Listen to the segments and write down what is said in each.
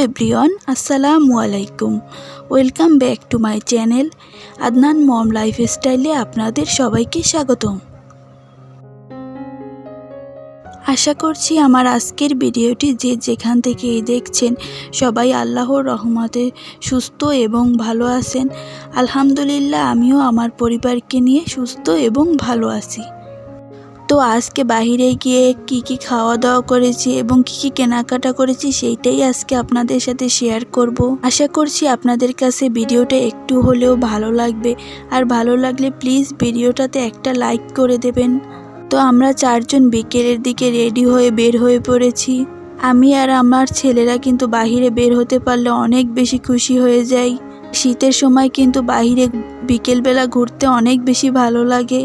Everyone, আসসালামু আলাইকুম। Welcome back to my channel Adnan mom লাইফস্টাইলে আপনাদের সবাইকে স্বাগতম। আশা করছি আমার আজকের ভিডিওটি যে যেখান থেকে দেখছেন সবাই আল্লাহর রহমতে সুস্থ এবং ভালো আছেন। আলহামদুলিল্লাহ, আমিও আমার পরিবারকে নিয়ে সুস্থ এবং ভালো আছি। তো আজকে বাহিরে গিয়ে কি খাওয়া দাওয়া করেছি এবং কি কেনাকাটা করেছি সেইটাই আজকে আপনাদের সাথে শেয়ার করব। আশা করছি আপনাদের কাছে ভিডিওটা একটু হলেও ভালো লাগবে, আর ভালো লাগলে প্লিজ ভিডিওটাতে একটা লাইক করে দেবেন। তো আমরা চারজন বিকেলের দিকে রেডি হয়ে বের হয়ে পড়েছি। আমি আর আমার ছেলেরা কিন্তু বাহিরে বের হতে পারলে অনেক বেশি খুশি হয়ে যাই। শীতের সময় কিন্তু বাহিরে বিকেলবেলা ঘুরতে অনেক বেশি ভালো লাগে।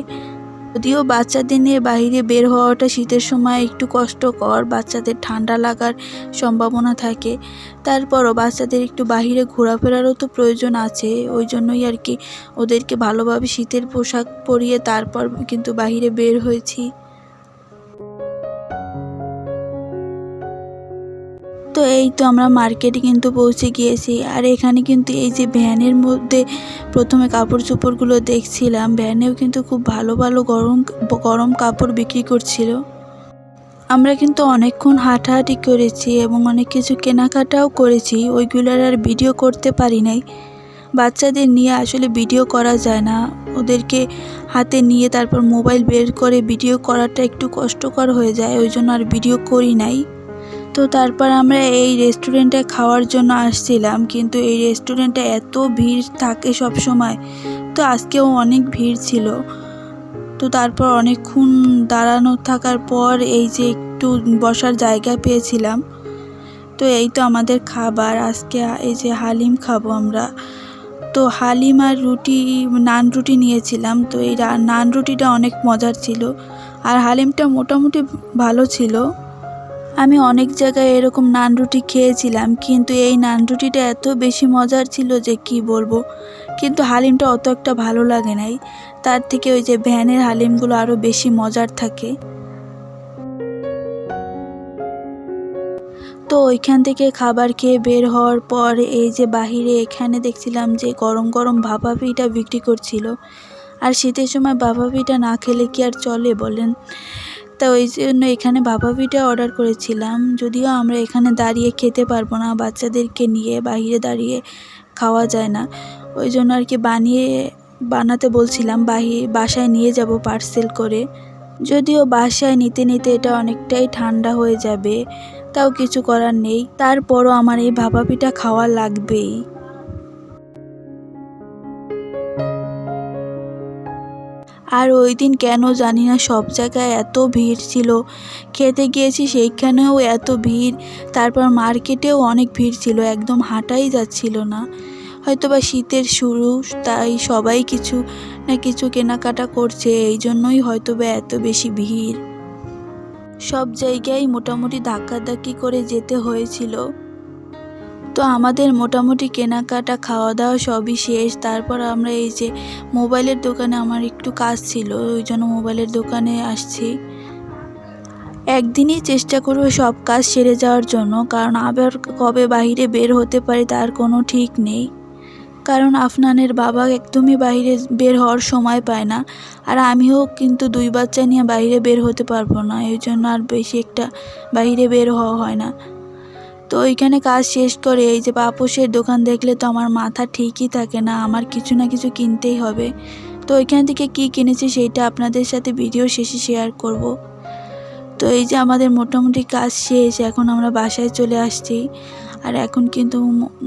যদিও বাচ্চাদের নিয়ে বাইরে বের হওয়াটা শীতের সময় একটু কষ্টকর, বাচ্চাদের ঠান্ডা লাগার সম্ভাবনা থাকে, তারপরও বাচ্চাদের একটু বাহিরে ঘোরাফেরারও তো প্রয়োজন আছে। ওই জন্যই আর কি ওদেরকে ভালোভাবে শীতের পোশাক পরিয়ে তারপর কিন্তু বাহিরে বের হয়েছি। তো এই তো আমরা মার্কেটে কিন্তু পৌঁছে গিয়েছি। আর এখানে কিন্তু এই যে ভ্যানের মধ্যে প্রথমে কাপড় চোপড়গুলো দেখছিলাম, ভ্যানেও কিন্তু খুব ভালো ভালো গরম কাপড় বিক্রি করছিল। আমরা কিন্তু অনেকক্ষণ হাঁটাহাঁটি করেছি এবং অনেক কিছু কেনাকাটাও করেছি, ওইগুলোর আর ভিডিও করতে পারি নাই। বাচ্চাদের নিয়ে আসলে ভিডিও করা যায় না, ওদেরকে হাতে নিয়ে তারপর মোবাইল বের করে ভিডিও করাটা একটু কষ্টকর হয়ে যায়, ওই জন্য আর ভিডিও করি নাই। তো তারপর আমরা এই রেস্টুরেন্টে খাওয়ার জন্য আসছিলাম, কিন্তু এই রেস্টুরেন্টে এত ভিড় থাকে সব সময়, তো আজকেও অনেক ভিড় ছিল। তো তারপর অনেকক্ষণ দাঁড়ানো থাকার পর এই যে একটু বসার জায়গা পেয়েছিলাম। তো এই তো আমাদের খাবার আজকে, এই যে হালিম খাবো আমরা। তো হালিম আর নান রুটি নিয়েছিলাম। তো এই নান রুটিটা অনেক মজার ছিল, আর হালিমটা মোটামুটি ভালো ছিল। আমি অনেক জায়গায় এরকম নান রুটি খেয়েছিলাম, কিন্তু এই নান রুটিটা এত বেশি মজার ছিল যে কি বলবো। কিন্তু হালিমটা অত একটা ভালো লাগে নাই, তার থেকে ওই যে ভ্যানের হালিমগুলো আরও বেশি মজার থাকে। তো ওইখান থেকে খাবার খেয়ে বের হওয়ার পর এই যে বাহিরে এখানে দেখছিলাম যে গরম গরম ভাপা পিঠা বিক্রি করছিল। আর শীতের সময় ভাপা পিঠা না খেলে কি আর চলে বলেন। তা ওই জন্য এখানে ভাপা পিঠা অর্ডার করেছিলাম। যদিও আমরা এখানে দাঁড়িয়ে খেতে পারবো না, বাচ্চাদেরকে নিয়ে বাইরে দাঁড়িয়ে খাওয়া যায় না, ওই জন্য আর কি বানাতে বলছিলাম, বাসায় নিয়ে যাব পার্সেল করে। যদিও বাসায় নিতে নিতে এটা অনেকটাই ঠান্ডা হয়ে যাবে, তাও কিছু করার নেই, তারপরও আমার এই ভাপা পিঠা খাওয়া লাগবেই। আর ওই দিন কেন জানি না সব জায়গায় এত ভিড় ছিল, খেতে গিয়েছি সেইখানেও এত ভিড়, তারপর মার্কেটেও অনেক ভিড় ছিল, একদম হাঁটাই যাচ্ছিল না। হয়তোবা শীতের শুরু, তাই সবাই কিছু না কিছু কেনাকাটা করছে, এই জন্যই হয়তোবা এত বেশি ভিড়। সব জায়গায় মোটামুটি ধাক্কাধাক্কি করে যেতে হয়েছিল। তো আমাদের মোটামুটি কেনাকাটা খাওয়া দাওয়া সবই শেষ। তারপর আমরা এই যে মোবাইলের দোকানে, আমার একটু কাজ ছিল, ওই জন্য মোবাইলের দোকানে আসছি। একদিনই চেষ্টা করব সব কাজ সেরে যাওয়ার জন্য, কারণ আবার কবে বাইরে বের হতে পারি তার কোনো ঠিক নেই। কারণ আফনানের বাবা একদমই বাইরে বের হওয়ার সময় পায় না, আর আমিও কিন্তু 2 বাচ্চা নিয়ে বাইরে বের হতে পারবো না, এই জন্য আর বেশি একটা বাইরে বের হওয়া হয় না। তো ওইখানে কাজ শেষ করে এই যে পাপোশের দোকান দেখলে তো আমার মাথা ঠিকই থাকে না, আমার কিছু না কিছু কিনতেই হবে। তো ওইখান থেকে কি কিনেছি সেইটা আপনাদের সাথে ভিডিও শেষে শেয়ার করব। তো এই যে আমাদের মোটামুটি কাজ শেষ, এখন আমরা বাসায় চলে আসছি। আর এখন কিন্তু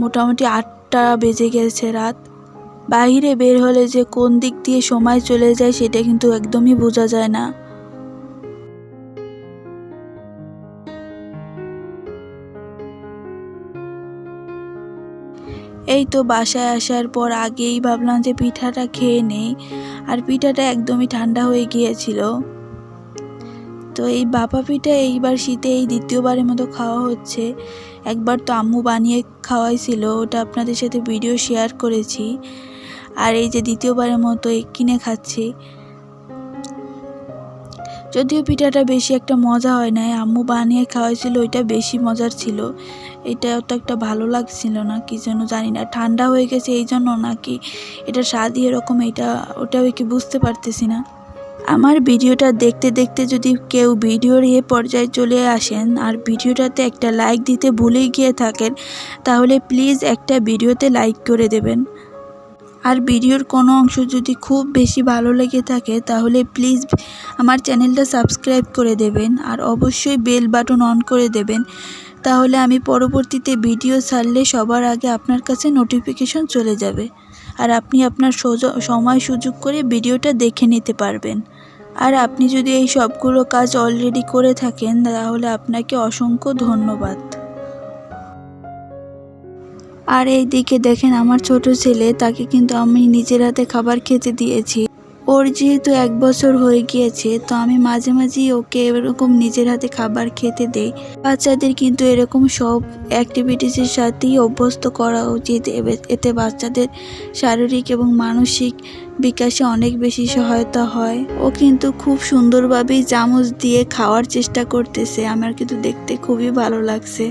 মোটামুটি 8টা বেজে গেছে রাত। বাইরে বের হলে যে কোন দিক দিয়ে সময় চলে যায় সেটা কিন্তু একদমই বোঝা যায় না। এই তো বাসায় আসার পর আগেই ভাবলাম যে পিঠাটা খেয়ে নেই, আর পিঠাটা একদমই ঠান্ডা হয়ে গিয়েছিল। তো এই ভাপা পিঠা এইবার শীতে এই দ্বিতীয়বারের মতো খাওয়া হচ্ছে। একবার তো আম্মু বানিয়ে খাওয়াইছিল, ওটা আপনাদের সাথে ভিডিও শেয়ার করেছি। আর এই যে দ্বিতীয়বারের মতো কিনে খাচ্ছি। যদিও পিঠাটা বেশি একটা মজা হয় নাই, আম্মু বানিয়ে খাওয়াইছিল, ওইটা বেশি মজার ছিল। এটা অত একটা ভালো লাগছিল না, কি যেন জানি না, ঠান্ডা হয়ে গেছে এই জন্য নাকি এটা স্বাদই এরকম, ওটাও কি বুঝতে পারতেছি না। আমার ভিডিওটা দেখতে দেখতে যদি কেউ ভিডিওর পর্যায়ে চলে আসেন আর ভিডিওটাতে একটা লাইক দিতে ভুলে গিয়ে থাকেন, তাহলে প্লিজ একটা ভিডিওতে লাইক করে দেবেন। আর ভিডিওর কোনো অংশ যদি খুব বেশি ভালো লেগে থাকে তাহলে প্লিজ আমার চ্যানেলটা সাবস্ক্রাইব করে দেবেন আর অবশ্যই বেল বাটন অন করে দেবেন। তাহলে আমি পরবর্তীতে ভিডিও ছাড়লে সবার আগে আপনার কাছে নোটিফিকেশন চলে যাবে আর আপনি আপনার সময় সুযোগ করে ভিডিওটা দেখে নিতে পারবেন। আর আপনি যদি এই সবগুলো কাজ অলরেডি করে থাকেন তাহলে আপনাকে অসংখ্য ধন্যবাদ। আর এই দিকে দেখেন আমার ছোট ছেলে, তাকে কিন্তু আমি নিজের হাতে খাবার খেতে দিয়েছি। ওর যেহেতু 1 বছর হয়ে গিয়েছে, তো আমি মাঝে মাঝেই ওকে এরকম নিজের হাতে খাবার খেতে দেই। বাচ্চাদের কিন্তু এরকম সব অ্যাক্টিভিটিসের সাথেই অভ্যস্ত করা উচিত, এতে বাচ্চাদের শারীরিক এবং মানসিক বিকাশে অনেক বেশি সহায়তা হয়। ও কিন্তু খুব সুন্দরভাবেই চামচ দিয়ে খাওয়ার চেষ্টা করতেছে, আমার কিন্তু দেখতে খুবই ভালো লাগছে।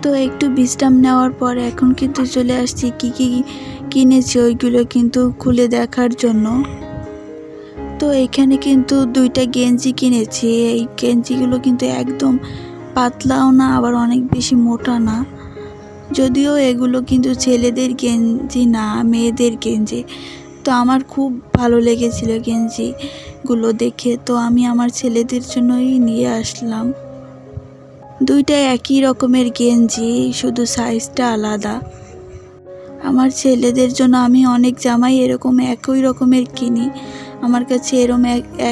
তো একটু বিশ্রাম নেওয়ার পর এখন কিন্তু চলে আসছি কি কিনেছি ওইগুলো কিন্তু খুলে দেখার জন্য। তো এখানে কিন্তু 2টা গেঞ্জি কিনেছি। এই গেঞ্জিগুলো কিন্তু একদম পাতলাও না আবার অনেক বেশি মোটা না, যদিও এগুলো কিন্তু ছেলেদের গেঞ্জি না, মেয়েদের গেঞ্জি। তো আমার খুব ভালো লেগেছিল গেঞ্জিগুলো দেখে, তো আমি আমার ছেলেদের জন্যই নিয়ে আসলাম। 2টা একই রকমের গেঞ্জি, শুধু সাইজটা আলাদা। আমার ছেলেদের জন্য আমি অনেক জামাই এরকম একই রকমের কিনি। আমার কাছে এরকম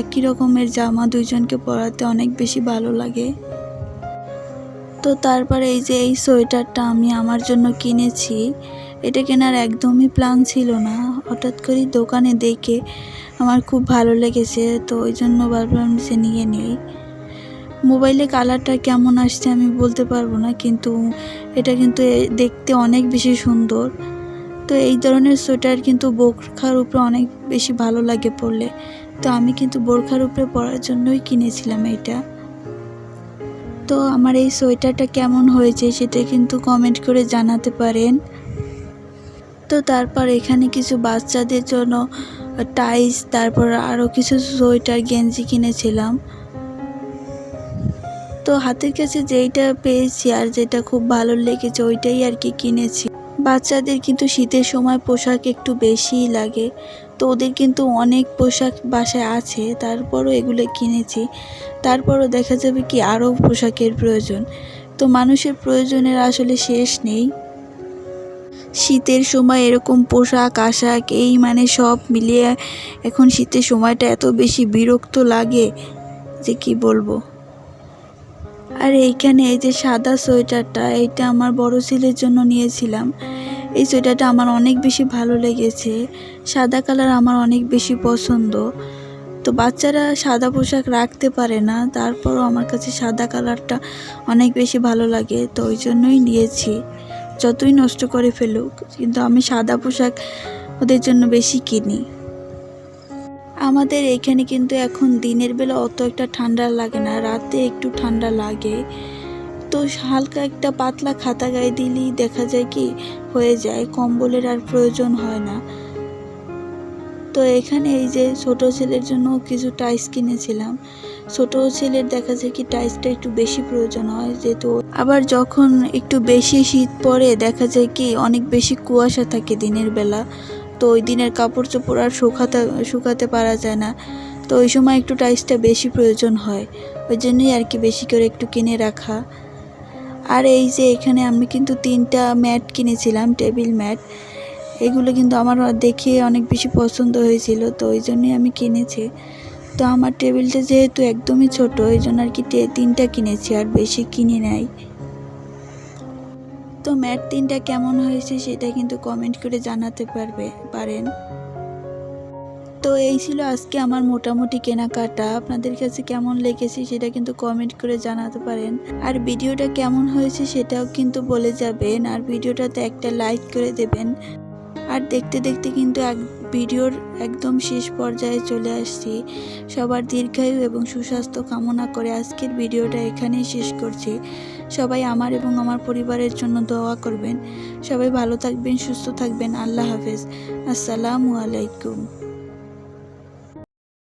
একই রকমের জামা দুইজনকে পরাতে অনেক বেশি ভালো লাগে। তো তারপরে এই যে এই সোয়েটারটা আমি আমার জন্য কিনেছি। এটা কেনার একদমই প্ল্যান ছিল না, হঠাৎ করে দোকানে দেখে আমার খুব ভালো লেগেছে, তো ওই জন্য ভাবলাম যে নিয়ে নিই। মোবাইলে কালারটা কেমন আসছে আমি বলতে পারবো না, কিন্তু এটা কিন্তু দেখতে অনেক বেশি সুন্দর। তো এই ধরনের সোয়েটার কিন্তু বোরখার উপরে অনেক বেশি ভালো লাগে পরলে, তো আমি কিন্তু বোরখার উপরে পরার জন্যই কিনেছিলাম এটা। তো আমার এই সোয়েটারটা কেমন হয়েছে সেটা কিন্তু কমেন্ট করে জানাতে পারেন। তো তারপর এখানে কিছু বাচ্চাদের জন্য টাইস, তারপর আরও কিছু সোয়েটার গেঞ্জি কিনেছিলাম। তো হাতের কাছে যেইটা পেয়েছি আর যেটা খুব ভালো লেগেছে ওইটাই আর কি কিনেছি। বাচ্চাদের কিন্তু শীতের সময় পোশাক একটু বেশিই লাগে, তো ওদের কিন্তু অনেক পোশাক বাসায় আছে, তারপরও এগুলো কিনেছি। তারপরও দেখা যাবে কি আরও পোশাকের প্রয়োজন, তো মানুষের প্রয়োজনের আসলে শেষ নেই। শীতের সময় এরকম পোশাক আশাক এই মানে সব মিলিয়ে এখন শীতের সময়টা এত বেশি বিরক্ত লাগে যে কি বলবো। আর এইখানে এই যে সাদা সোয়েটারটা, এইটা আমার বড় ছেলের জন্য নিয়েছিলাম। এই সোয়েটারটা আমার অনেক বেশি ভালো লেগেছে, সাদা কালার আমার অনেক বেশি পছন্দ। তো বাচ্চারা সাদা পোশাক রাখতে পারে না, তারপরও আমার কাছে সাদা কালারটা অনেক বেশি ভালো লাগে, তো ওই জন্যই নিয়েছি। যতই নষ্ট করে ফেলুক, কিন্তু আমি সাদা পোশাক ওদের জন্য বেশি কিনি। আমাদের এখানে কিন্তু এখন দিনের বেলা অত একটা ঠান্ডা লাগে না, রাতে একটু ঠান্ডা লাগে। তো হালকা একটা পাতলা খাতা গায়ে দিলেই দেখা যায় কি হয়ে যায়, কম্বলের আর প্রয়োজন হয় না। তো এখানে এই যে ছোট ছেলের জন্য কিছু টাইস কিনেছিলাম। ছোট ছেলের দেখা যায় কি টাইসটা একটু বেশি প্রয়োজন হয়, যেহেতু আবার যখন একটু বেশি শীত পড়ে দেখা যায় কি অনেক বেশি কুয়াশা থাকে দিনের বেলা, তো ওই দিনের কাপড় চোপড় আর শুকাতে পারা যায় না, তো ওই সময় একটু টাইসটা বেশি প্রয়োজন হয়, ওই জন্যই আর কি বেশি করে একটু কিনে রাখা। আর এই যে এখানে আমি কিন্তু 3টা ম্যাট কিনেছিলাম, টেবিল ম্যাট। এগুলো কিন্তু আমার দেখে অনেক বেশি পছন্দ হয়েছিল, তো ওই জন্যই আমি কিনেছি। তো আমার টেবিলটা যেহেতু একদমই ছোট, এই জন্য আর কি 3টা কিনেছি, আর বেশি কিনে নাই। তো ম্যাট 3টা কেমন হয়েছে সেটা কিন্তু কমেন্ট করে জানাতে পারেন। তো এই ছিল আজকে আমার মোটামুটি কেনাকাটা। আপনাদের কাছে কেমন লেগেছে সেটা কিন্তু কমেন্ট করে জানাতে পারেন। আর ভিডিওটা কেমন হয়েছে সেটাও কিন্তু বলে যাবেন, আর ভিডিওটাতে একটা লাইক করে দেবেন। আর দেখতে দেখতে কিন্তু ভিডিওর একদম শেষ পর্যায়ে চলে আসছি। সবার দীর্ঘায়ু এবং সুস্বাস্থ্য কামনা করে আজকের ভিডিওটা এখানেই শেষ করছি। সবাই আমার এবং আমার পরিবারের জন্য দোয়া করবেন। সবাই ভালো থাকবেন, সুস্থ থাকবেন। আল্লাহ হাফেজ। আসসালামু আলাইকুম।